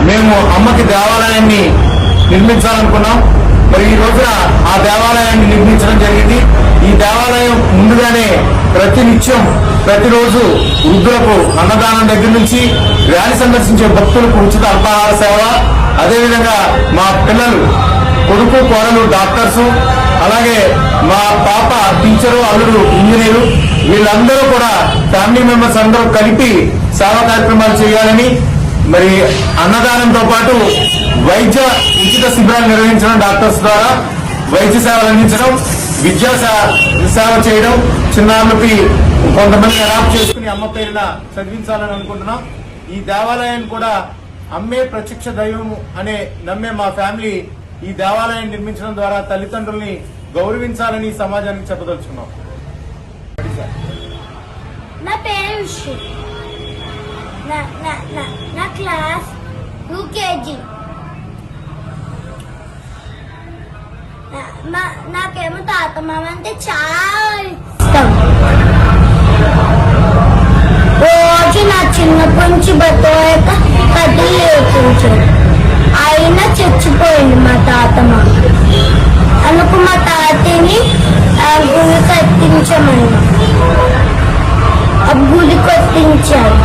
మేము అమ్మకి దేవాలయాన్ని నిర్మించాలనుకున్నాం. మరి ఈ రోజున ఆ దేవాలయాన్ని నిర్మించడం జరిగింది. ఈ దేవాలయం ముందుగానే ప్రతినిత్యం ప్రతిరోజు వృద్ధులకు అన్నదానం దగ్గర నుంచి ర్యాలీ సందర్శించే భక్తులకు ఉచిత అల్పాహార సేవ, అదేవిధంగా మా పిల్లలు కొడుకు కోడలు డాక్టర్సు, అలాగే మా పాప టీచరు, అల్లుడు ఇంజనీరు, వీళ్ళందరూ కూడా ఫ్యామిలీ మెంబర్స్ అందరూ కలిపి సేవా కార్యక్రమాలు చేయాలని, మరి అన్నదానంతో పాటు వైద్య ఉచిత శిబిరాలు నిర్వహించడం, డాక్టర్స్ ద్వారా వైద్య సేవలు అందించడం, విద్యా సేవ చేయడం, చిన్నారులకి కొంతమంది అడాప్ట్ చేసుకుని అమ్మ పేరున చదివించాలని అనుకుంటున్నాం. ఈ దేవాలయాన్ని కూడా అమ్మే ప్రత్యక్ష దైవం అనే నమ్మే మా ఫ్యామిలీ ఈ దేవాలయాన్ని నిర్మించడం ద్వారా తల్లిదండ్రుల్ని గౌరవించాలని సమాజానికి చెప్పదలుచుకున్నాం. నా పేరు విషు, నా క్లాస్ యూకేజీ. నాకేమో తాత మామ అంటే చాలా ఇష్టం. రోజు నా చిన్నప్పటి నుంచి బతక కథలు నేర్పించాడు. అయినా చచ్చిపోయింది మా తాత మామ. అందుకు మా తాతని గుడి కట్టించమన్నా, గుడి కట్టించాడు.